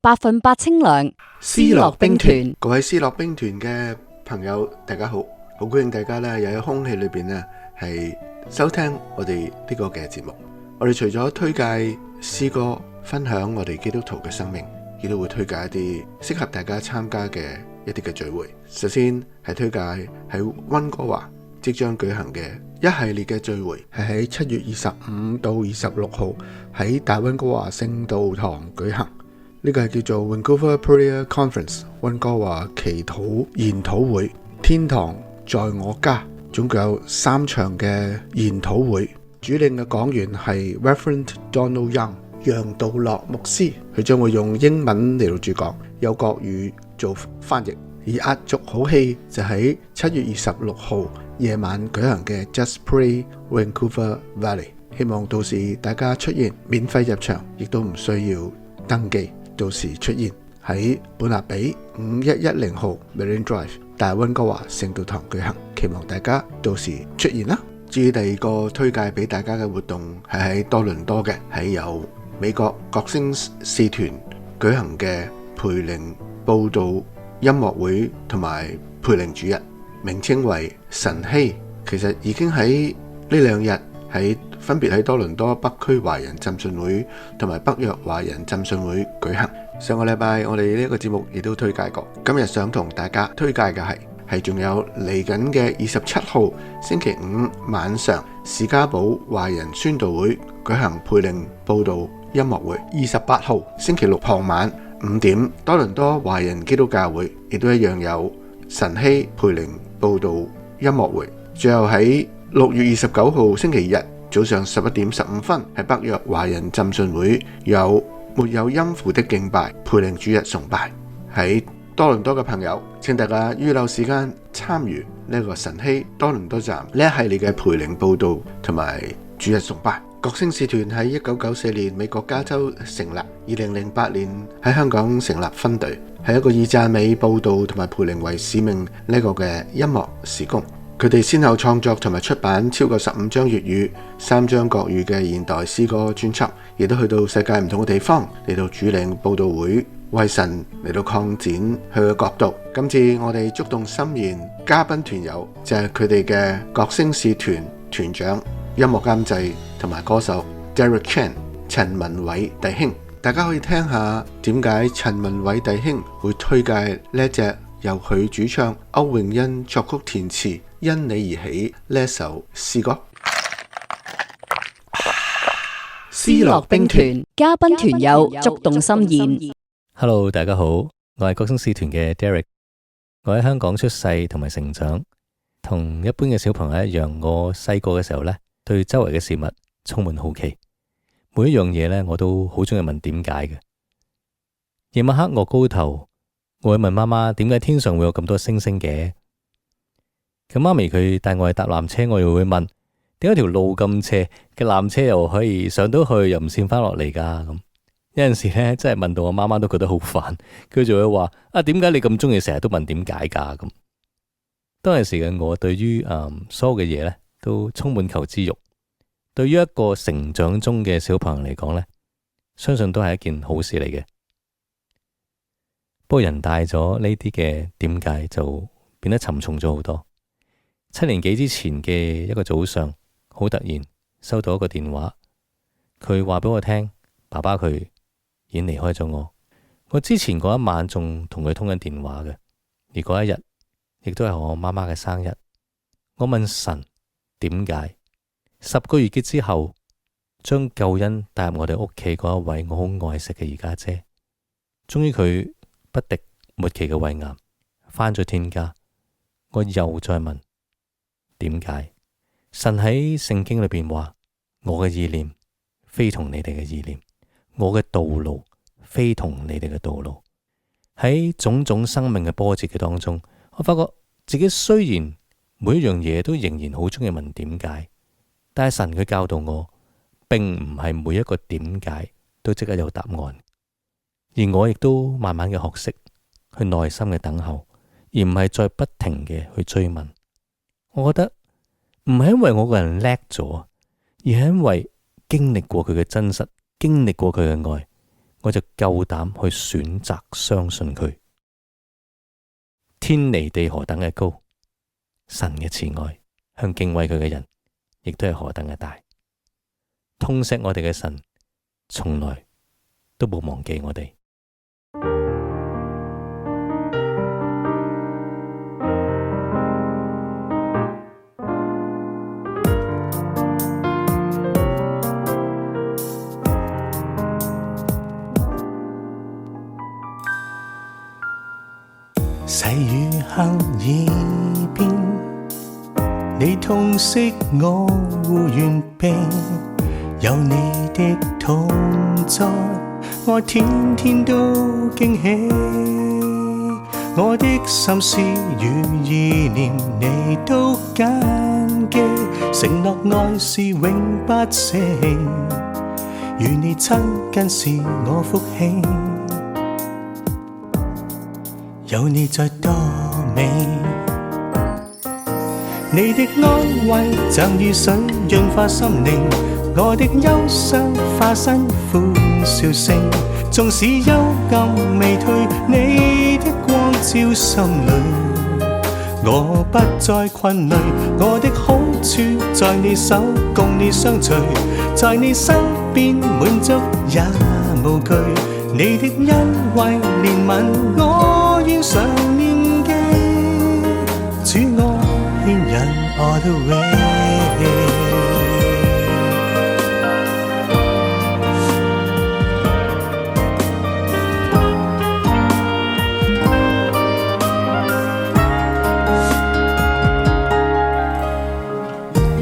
100%清涼，思樂冰團。各位思樂冰團嘅朋友，大家好，好高興大家咧又喺空氣裏邊咧係收聽我哋呢個嘅節目。我哋除咗推介詩歌，分享我哋基督徒嘅生命，亦都會推介一啲適合大家參加嘅一啲嘅聚會。首先係推介喺溫哥華即將舉行嘅一系列嘅聚會，係喺7月25到26號喺大溫哥華聖道堂舉行。呢個係叫做 Vancouver Prayer Conference 溫哥華祈禱研討會，天堂在我家，總共有3場嘅研討會。主領嘅講員係 Reverend Donald Young 楊道樂牧師，佢將會用英文嚟到主講，有國語做翻譯。而壓軸好戲就喺7月26號夜晚舉行嘅 Just Pray Vancouver Valley， 希望到時大家出現，免費入場，亦都唔需要登記。到時出現喺本立比5110號 Marine Drive 大溫哥華聖道堂舉行，期望大家到時出現啦。至於第二個推介俾大家嘅活動係喺多倫多嘅，係由美國國聲使團舉行嘅培靈佈道音樂會同埋培靈主日，名稱為晨曦。其實已經喺呢2日喺分別喺多倫多北區華人浸信會同埋北約華人浸信會舉行。上個禮拜我哋呢個節目亦都推介過，今日想同大家推介嘅係仲有嚟緊嘅27號星期五晚上士嘉堡華人宣道會舉行培靈佈道音樂會，28號星期六傍晚5點多倫多華人基督教會亦都一樣有晨曦培靈佈道音樂會，最後喺6月29號星期日早上11點15分喺北約華人浸信會有沒有音符的敬拜培靈主日崇拜。喺多倫多嘅朋友，請大家預留時間參與呢個晨曦多倫多站呢一系列嘅培靈佈道同埋主日崇拜。國聲使團喺1994年美國加州成立，2008年喺香港成立分隊，係一個以讚美佈道同埋培靈為使命呢個嘅音樂事工。佢哋先後創作同埋出版超過15張粵語、3張國語嘅現代詩歌專輯，亦都去到世界唔同嘅地方嚟到主領佈道會，為神嚟到擴展佢嘅國度。今次我哋觸動心弦嘉賓團友就係佢哋嘅國聲使團團長、音樂監製同埋歌手 Derek Chan 陳文偉弟兄。大家可以聽下點解陳文偉弟兄會推介呢一隻由佢主唱歐詠欣作曲填詞因你而起呢一首詩歌。思樂冰團嘉賓團友觸動心弦。Hello， 大家好，我係國聲使團嘅 Derek。我喺香港出世同埋成長，同一般嘅小朋友一樣，我細個嘅時候呢，對周圍嘅事物充滿好奇，每一樣嘢呢，我都好中意問點解嘅。夜晚黑我高頭，我會問媽媽點解天上會有咁多星星嘅。咁媽咪佢帶我去搭纜車，我又會問點解條路咁斜嘅纜車又可以上到去又唔跣翻落嚟噶。咁有陣時咧，真係問到我媽媽都覺得好煩，佢就會話點解你咁中意成日都問點解噶。咁當陣時嘅我對於所有嘅嘢咧都充滿求知欲，對於一個成長中嘅小朋友嚟講咧，相信都係一件好事嚟嘅。不過人大咗，呢啲嘅點解就變得沉重咗好多。7年幾之前嘅一個早上，好突然收到一個電話，佢話俾我聽，爸爸佢已經離開咗我。我之前嗰一晚仲同佢通緊電話嘅，而嗰一日亦都係我媽媽嘅生日。我問神點解10個月嘅之後，將救恩帶入我哋屋企嗰一位我好愛惜嘅二家姐，終於佢不敵末期嘅胃癌，返咗天家。我又再問點解？神喺聖經裏邊話，我嘅意念非同你哋嘅意念，我嘅道路非同你哋嘅道路。喺種種生命嘅波折嘅當中，我發覺自己雖然每一樣嘢都仍然好中意問點解，但係神佢教導我，並唔係每一個點解都即刻有答案。而我亦都慢慢嘅學識去耐心嘅等候，而唔係再不停嘅去追問。我覺得唔係因為我個人叻咗，而係因為經歷過佢嘅真實，經歷過佢嘅愛，我就夠膽去選擇相信佢。天離地何等嘅高，神嘅慈愛向敬畏佢嘅人，亦都係何等嘅大。通識我哋嘅神，從來都冇忘記我哋。細雨後耳邊，你痛惜我護原病，有你的同在，我天天都驚喜。我的心思與意念你都謹記，承諾愛是永不捨棄，與你親近是我福氣。有你在多美，你的安慰像雨水潤化心靈，我的憂傷化身歡笑聲。縱使幽暗未退，你的光照心裏，我不再困累。我的好處在你手，共你相隨，在你身邊滿足也無懼。你的恩惠憐憫，我願常念記，主我牽引 all the way。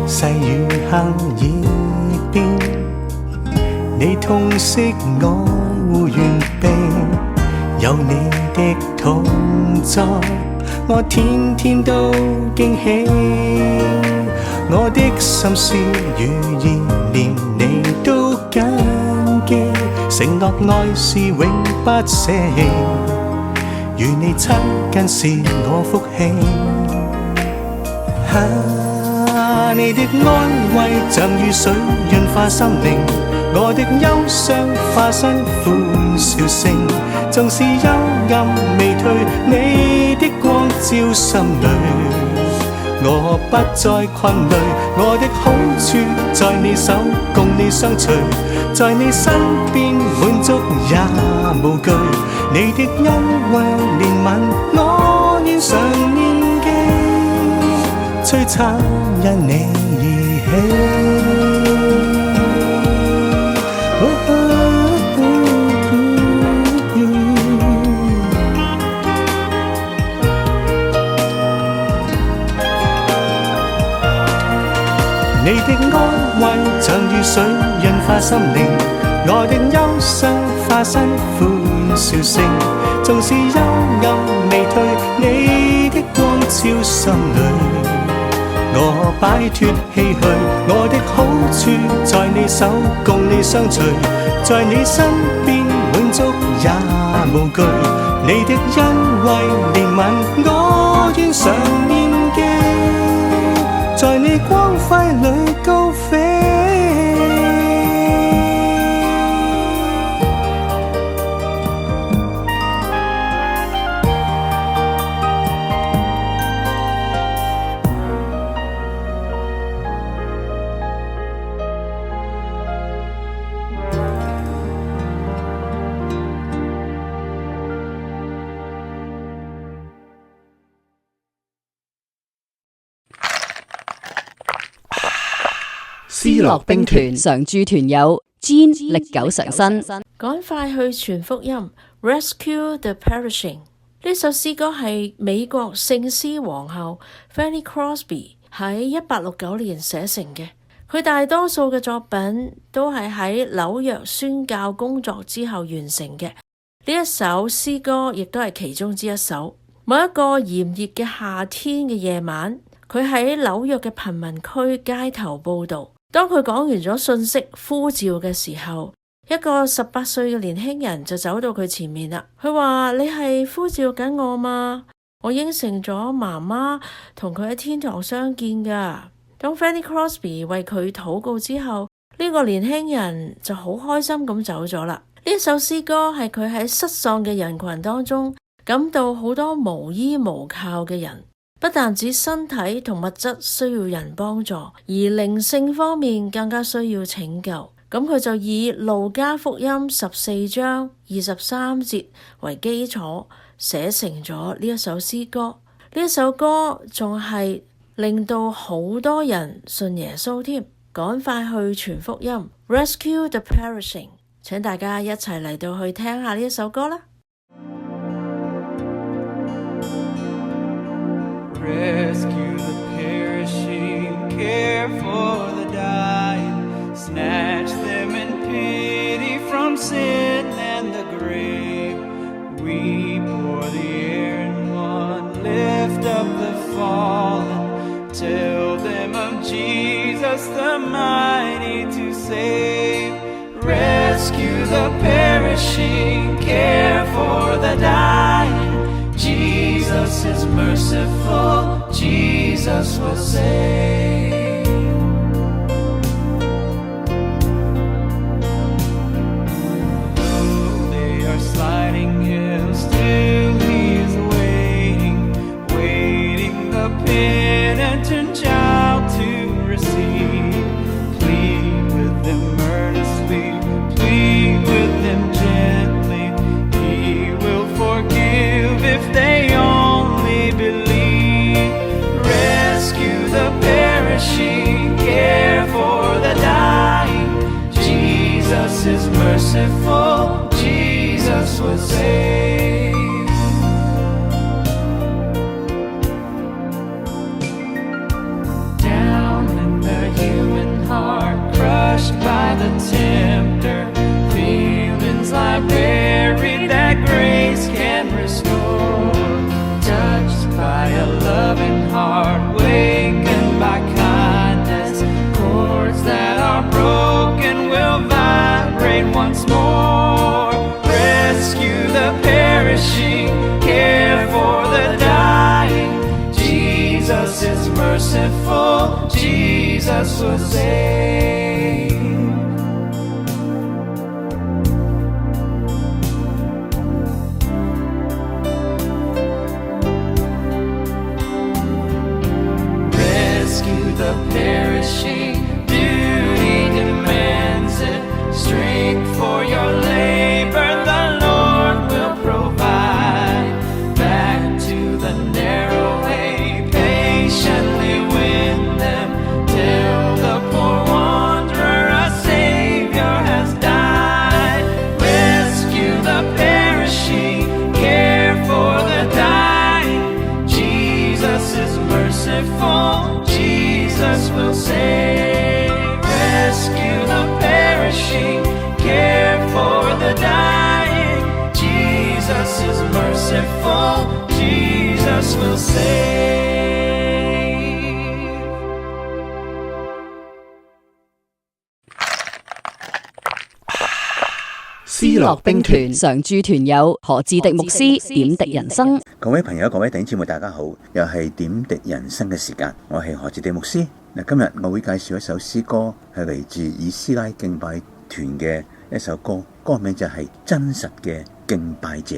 細雨行耳邊，你痛惜我護原病，有你的同在，我天天都驚喜。我的心思與意念你都謹記，承諾愛是永不捨棄，與你親近是我福氣。你的安慰像雨水潤化心靈，我的憂傷化身歡笑聲。縱使幽暗未退，你的光照心裏，我不再困累。我的好處在你手，共你相隨，在你身邊滿足也無懼。你的恩惠憐憫，我願常念記，璀璨因你而起。你的安慰像雨水潤化心靈，我的憂傷化身歡笑聲。縱使幽暗未退，你的光照心裏，我擺脫唏噓。我的好處在你手，共你相隨，在你身邊滿足也無懼。你的恩惠憐憫，我願常念記，在你光輝裏高飛。思樂兵團常駐團友 Jean 歷久常新，趕快去傳福音 Rescue the Perishing。 呢首詩歌係美國聖詩皇后 Fanny Crosby 喺1869年寫成嘅。佢大多數嘅作品都係喺紐約宣教工作之後完成嘅。呢一首詩歌亦都係其中之一首。某一個炎熱嘅夏天嘅夜晚，佢喺紐約嘅貧民區街頭報道。當佢講完咗信息呼召嘅時候，一個18歲嘅年輕人就走到佢前面啦。佢話：你係呼召緊我嗎？我應承咗媽媽同佢喺天堂相見噶。當 Fanny Crosby 為佢禱告之後，呢個年輕人就好開心咁走咗啦。呢首詩歌係佢喺失喪嘅人群當中感到好多無依無靠嘅人，不但指身體同物質需要人幫助，而靈性方面更加需要拯救。咁佢就以路加福音14章23節為基礎，寫成咗呢一首詩歌。呢一首歌仲係令到好多人信耶穌添，趕快去傳福音 ，Rescue the perishing。請大家一齊嚟到去聽下呢一首歌啦。Rescue the perishing, care for the dying, snatch them in pity from sin and the grave. Weep o'er the erring one, lift up the fallen, tell them of Jesus the mighty to save. Rescue the perishing, care for the dying. Jesus is merciful, Jesus will save. Though they are sliding hills, still he is waiting the penitent child to receive. Plead with them earnestly, plead with them gently, he will forgive if they only believe. Rescue the perishing, care for the dying. Jesus is merciful, Jesus will save. Down in the human heart, crushed by the tempter, feelings lie buried that grace can restore. Touched by a loving heart, wakened by kindness, chords that are broken will vibrate once more. Rescue the perishing, care for the dying. Jesus is merciful, Jesus will save. Rescue the perishing, duty demands it. Strength for your labor, the Lord will provide. Back to the narrow way, patiently win them. Tell the poor wanderer a Savior has died. Rescue the perishing, care for the dying. Jesus is merciful, Jesus will save. Rescue the perishing, care for the dying. Jesus is merciful, Jesus will save. 思樂兵團常駐團友何志迪牧師點滴人生。各位朋友、各位弟兄姊妹，大家好，又係點滴人生嘅時間，我係何志迪牧師。今日我會介紹一首詩歌，係嚟自以斯拉敬拜團嘅一首歌，歌名就係真實嘅敬拜者。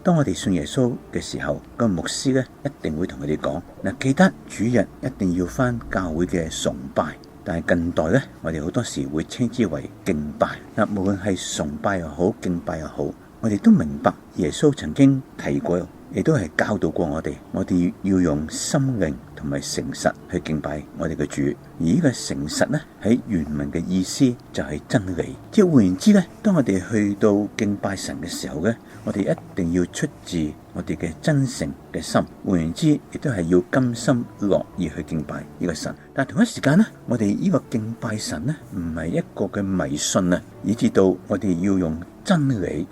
當我哋信耶穌嘅時候，個牧師咧一定會同佢哋講，記得主日一定要返教會嘅崇拜。但係近代咧，我哋好多時會稱之為敬拜。無論係崇拜又好，敬拜又好，我哋都明白耶穌曾經提過，亦都係教導過我哋要用心靈同埋誠實去敬拜我哋嘅主。而呢個誠實咧喺原文嘅意思就係真理。即係換言之咧，當我哋去到敬拜神嘅時候咧，我哋一定要出自我哋嘅真誠嘅心。換言之，亦都係要甘心樂意去敬拜呢個神。但係同一時間咧，我哋呢個敬拜神咧唔係一個嘅迷信啊，以至到我哋要用真理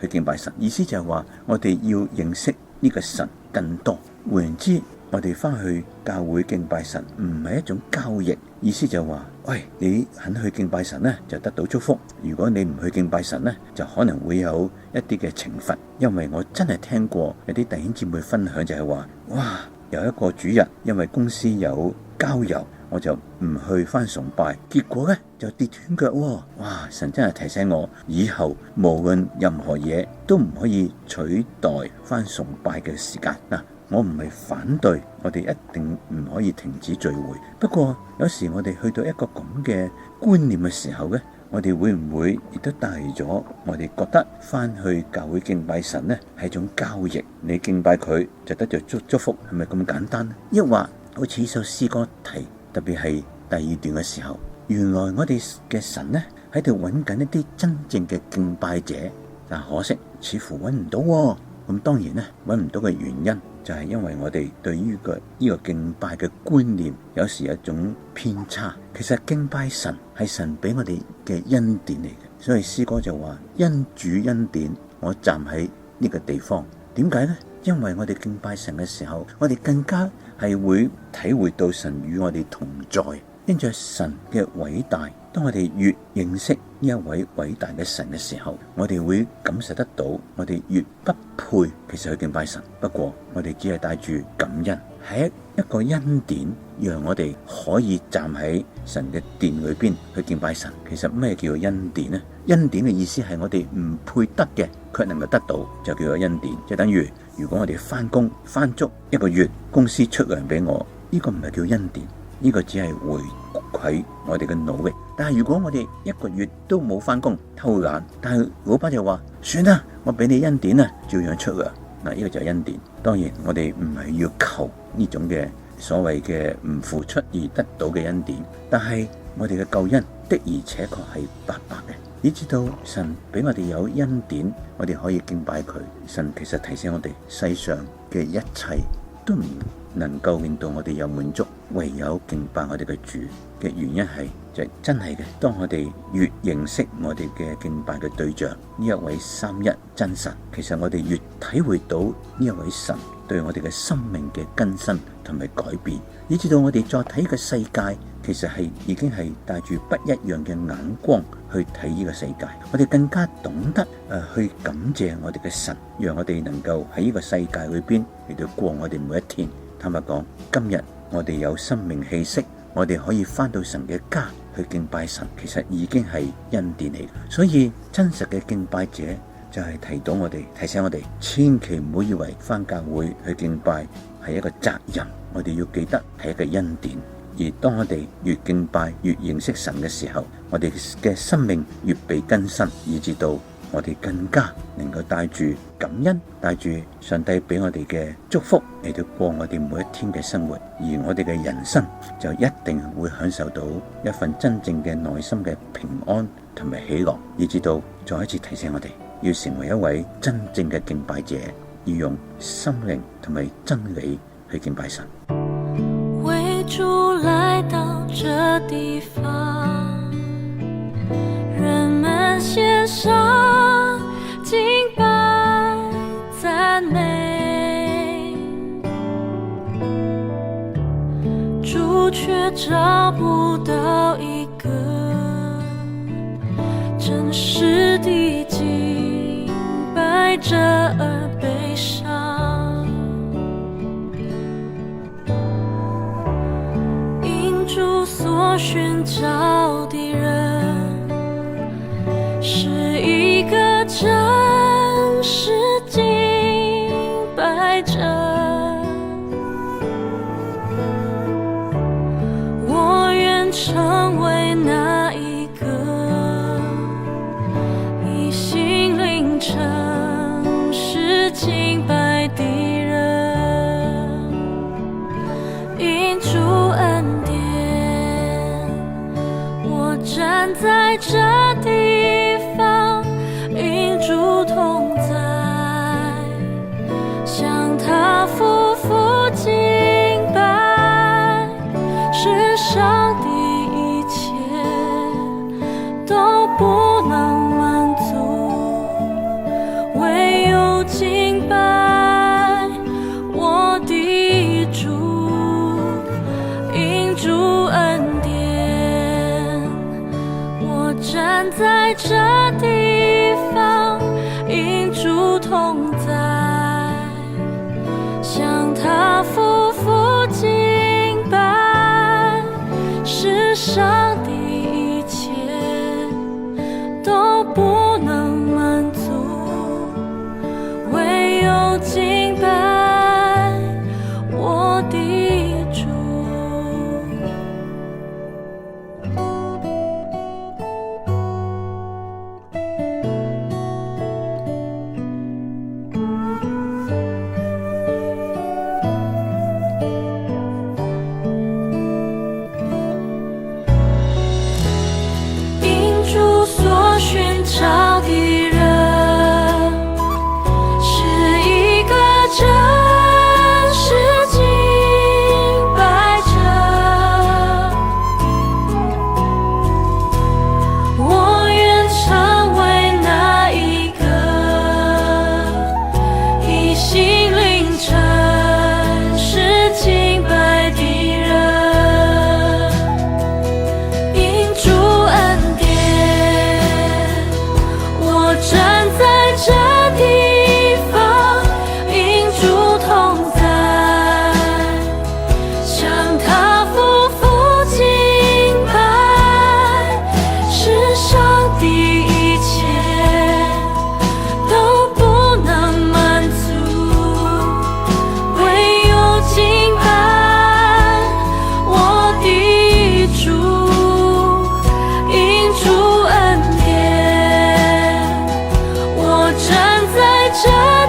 去敬拜神。意思就係話我哋要認識呢個神更多。換言之，我哋翻去教會敬拜神唔係一種交易，意思就係話，喂，你肯去敬拜神呢，就得到祝福；如果你唔去敬拜神呢，就可能會有一啲嘅懲罰。因為我真係聽過有啲弟兄姊妹分享就係話，哇，有一個主日因為公司有郊遊我就唔去翻崇拜，結果呢就跌斷腳喎。哇！神真係提醒我，以後無論任何嘢都唔可以取代翻崇拜嘅時間嗱。我唔係反對我哋一定唔可以停止聚會，不過有時我哋去到一個咁嘅觀念嘅時候呢，我哋會唔會亦都帶咗我哋覺得翻去教會敬拜神呢係一種交易，你敬拜佢就得着祝福，係咪咁簡單呢？抑或好似呢首詩歌提，特別係第二段嘅時候，原來我哋嘅神呢喺度揾緊一啲真正嘅敬拜者，但可惜似乎揾唔到喎。咁當然呢，揾唔到嘅原因就係因為我哋對於呢個敬拜嘅觀念有時有一種偏差。其實敬拜神係神俾我哋嘅恩典嚟嘅，所以詩歌就話因主恩典我站喺呢個地方。點解呢？因為我哋敬拜神嘅時候，我哋更加係會體會到神與我哋同在，因着神嘅偉大。當我哋越認識呢一位偉大嘅神嘅時候，我哋會感受得到我哋越不配其實去敬拜神。不過我哋只係帶住感恩，係一個恩典，讓我哋可以站喺神嘅殿裏邊去敬拜神。其實咩叫做恩典呢？恩典嘅意思係我哋唔配得嘅，卻能夠得到，就叫做恩典。即係等於如果我哋翻工翻足一個月，公司出糧俾我，呢個唔係叫恩典，呢個只係回饋我哋嘅努力。但係如果我哋一個月都冇翻工，偷懶，但係老闆就話算啦，我俾你恩典啊，照樣出糧。嗱，呢個就係恩典。當然我哋唔係要求呢種嘅所謂嘅唔付出而得到嘅恩典，但係我哋嘅救恩的而且確係白白嘅，以至到神俾我哋有恩典，我哋可以敬拜佢。神其實提醒我哋，世上嘅一切都唔能夠令到我哋有滿足，唯有敬拜我哋嘅主嘅原因係就係真係嘅。當我哋越認識我哋嘅敬拜嘅對象呢一位三一真神，其實我哋越體會到呢一位神對我哋嘅生命嘅更新同埋改變，以至到我哋再睇嘅世界，其實係已經係帶住不一樣嘅眼光去睇呢個世界。我哋更加懂得去感謝我哋嘅神，讓我哋能夠喺呢個世界裏邊嚟到過我哋每一天。坦白講，今日我哋有生命氣息，我哋可以返到神嘅家去敬拜神，其實已經係恩典嚟。所以真實嘅敬拜者就係提醒我哋，千祈唔好以為返教會去敬拜係一個責任，我哋要記得係一個恩典。而當我哋越敬拜越認識神嘅時候，我哋嘅生命越被更新，以至到我哋更加能夠帶住感恩，帶住上帝俾我哋嘅祝福嚟到過我哋每一天嘅生活，而我哋嘅人生就一定會享受到一份真正嘅內心嘅平安同埋喜樂，以至到再一次提醒我哋要成為一位真正嘅敬拜者，要用心靈同埋真理去敬拜神。為主來到這地方，人們獻上敬拜讚美，主卻找不到一個真實的敬拜者而悲傷。因主所尋找的人是一個真實敬拜者，我願成為那一個以心靈誠實敬拜的人。因主恩典，我站在這地方，因主同在，向他夫婦敬拜，世上的一切都不能滿足，唯有敬拜我的主。因主恩典，我站在這地方，因主同在，向他夫婦敬拜，上的一切都不能满足，唯有敬拜我的主。因主所寻找的人，是一个真实敬拜者。我愿成为那一个以心灵诚实敬拜的人。因主恩典，我站在这地方，因主同在，向他夫妇敬拜。世上的一切都不能满足，唯有敬拜我的主。因主恩典，我站在这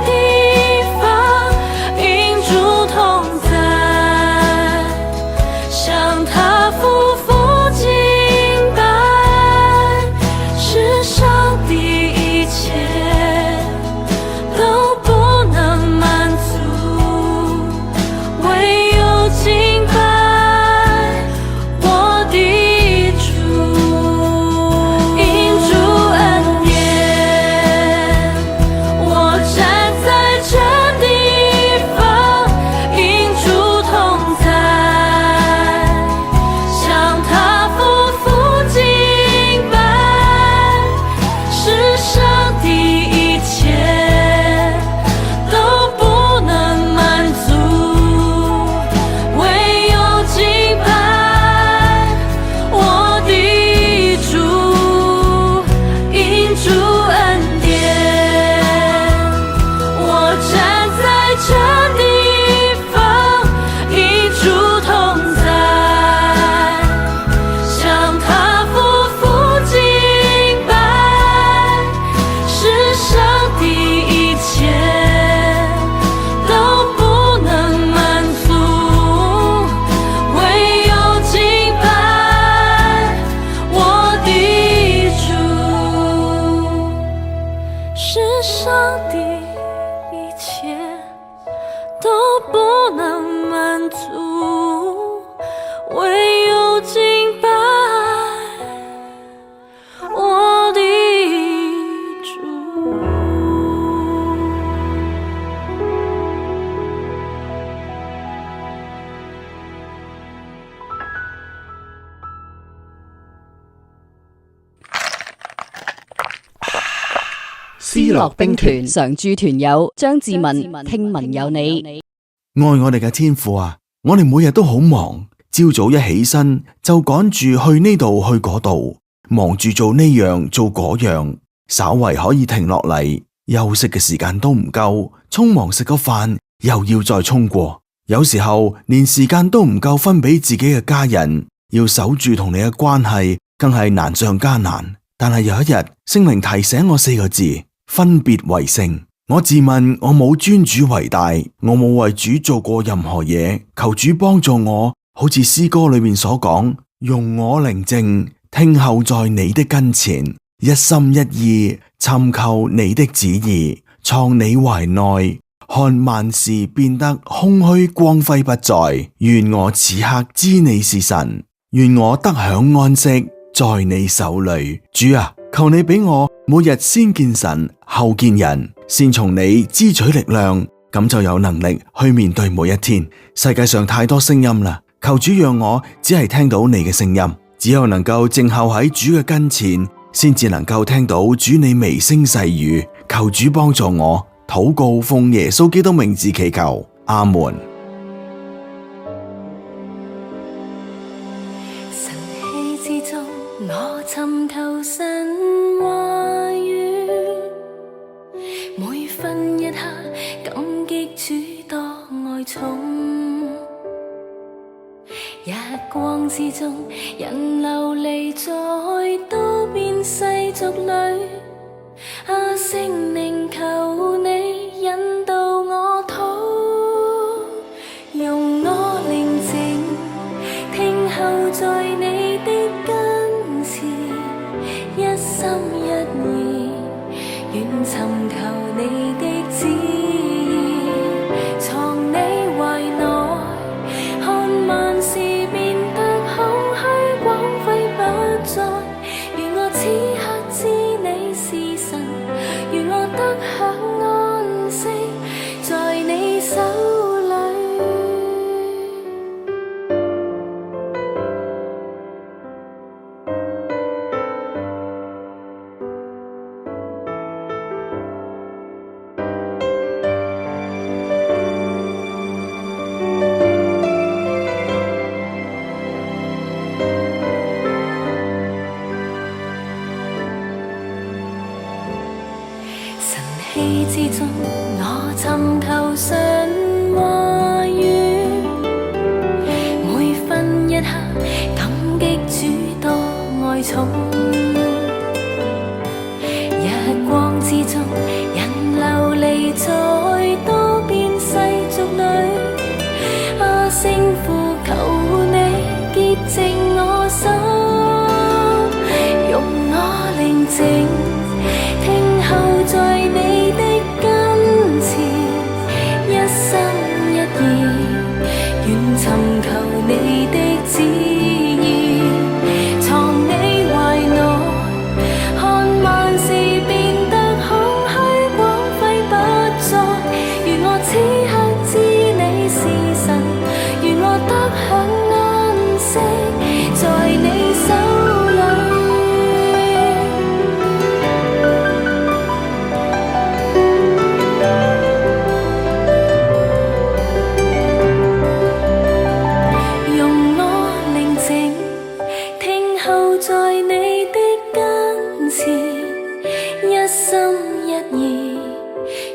地方，因主同在，向他夫妇敬拜。世上的一切都不能满足，唯有敬拜我的主。因主恩典，我站在这地方，因主同在，向他夫妇敬拜。世上的一切都不能满足，唯有敬拜我的主。因主恩典，我站在这地方，因主同在，向他夫妇敬拜。世上的一切都不能满足，唯有敬拜我的主。世上的一切都不能满足，唯有敬拜我的主。思樂兵團常駐團友張志文，聽聞有你。愛我哋嘅天父啊，我哋每日都好忙，朝早一起身就趕住去呢度去嗰度，忙住做呢樣做嗰樣，稍為可以停落嚟休息嘅時間都唔夠，匆忙食個飯又要再衝過，有時候連時間都唔夠分俾自己嘅家人，要守住同你嘅關係更係難上加難。但係有一日聖靈提醒我4個字：分別為聖。我自問我冇尊主為大，我冇為主做過任何嘢，求主幫助我，好似詩歌裏面所講，容我寧靜，聽候在你的跟前，一心一意尋求你的旨意，藏你懷內，看萬事變得空虛光輝不再。願我此刻知你是神，願我得享安息在你手裏。主啊，求你俾我每日先見神後見人，先從你支取力量，咁就有能力去面對每一天。世界上太多聲音啦，求主讓我只係聽到你嘅聲音，只有能夠靜候喺主嘅跟前，先至能夠聽到主你微聲細語。求主幫助我，禱告奉耶穌基督名字祈求，阿門。神愛重。日光之中，人流離在多變世俗裏。聖靈求你引導我途，容我寧靜，聽候在你的跟前，一心一意，願尋求你的旨意，藏你懷內，看萬事變得空虛，光輝不再。願我此刻知你是神，願我得享安息在你手裏。晨曦之中，我尋求神話語，每分一刻感激主多愛寵。日光之中，人流離在多變世俗裏。聖父求你潔淨我心，容我寧靜，聽候在你的跟前，一心一意，願尋求你的旨意，藏你懷內，看萬事變得空虛，光輝不再。願我此刻知你是神，願我得享安息在你手裏。容我寧靜，聽候在你的跟前，一心一意，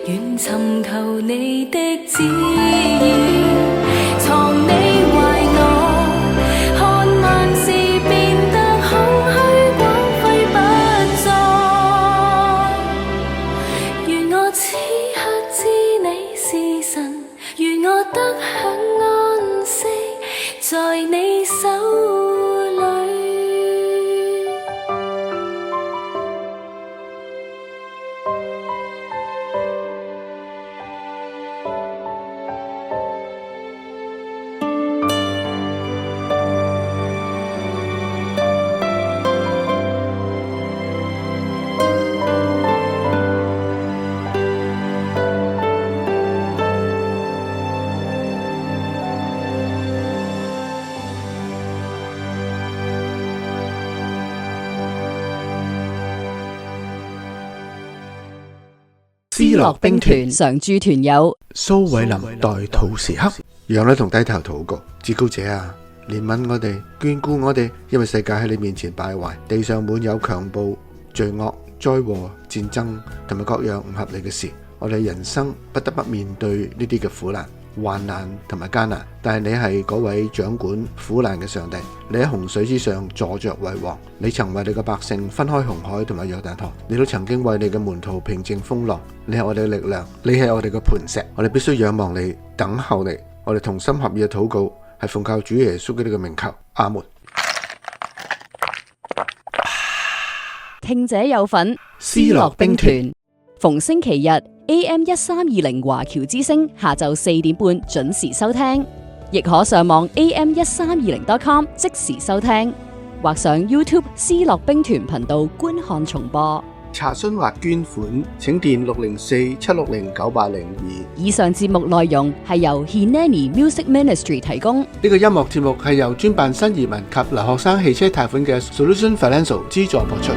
願尋求你的旨意，藏你懷內，看萬事變得空虛，光輝不再。願我此刻知你是神，願我得享安息在你手裏。思樂兵團常駐團友蘇偉林代禱時刻，讓你同低頭禱告。至高者啊，憐憫我哋，眷顧我哋，因為世界喺你面前敗壞，地上滿有強暴、罪惡、災禍、戰爭同埋各樣唔合理嘅事。我哋人生不得不面對呢啲嘅苦難、患難同埋艱難，但係你係嗰位掌管苦難嘅上帝，你喺洪水之上坐着為王，你曾為你嘅百姓分開紅海同埋約旦河，你都曾經為你嘅門徒平靜風浪，你係我哋嘅力量，你係我哋嘅磐石，我哋必須仰望你，等候你。我哋同心合意嘅禱告係奉靠主耶穌嘅呢個名求，阿門。聽者有份，思樂兵團逢星期日 AM1320 華僑之聲下晝4點半準時收聽，亦可上網 AM1320.com 即時收聽，或上 YouTube 思樂兵團頻道觀看重播。查詢或捐款請電604-760-9802。以上節目內容係由 Hineni Music Ministry 提供。呢個音樂節目係由專辦新移民及留學生汽車貸款嘅 Solution Financial 資助播出。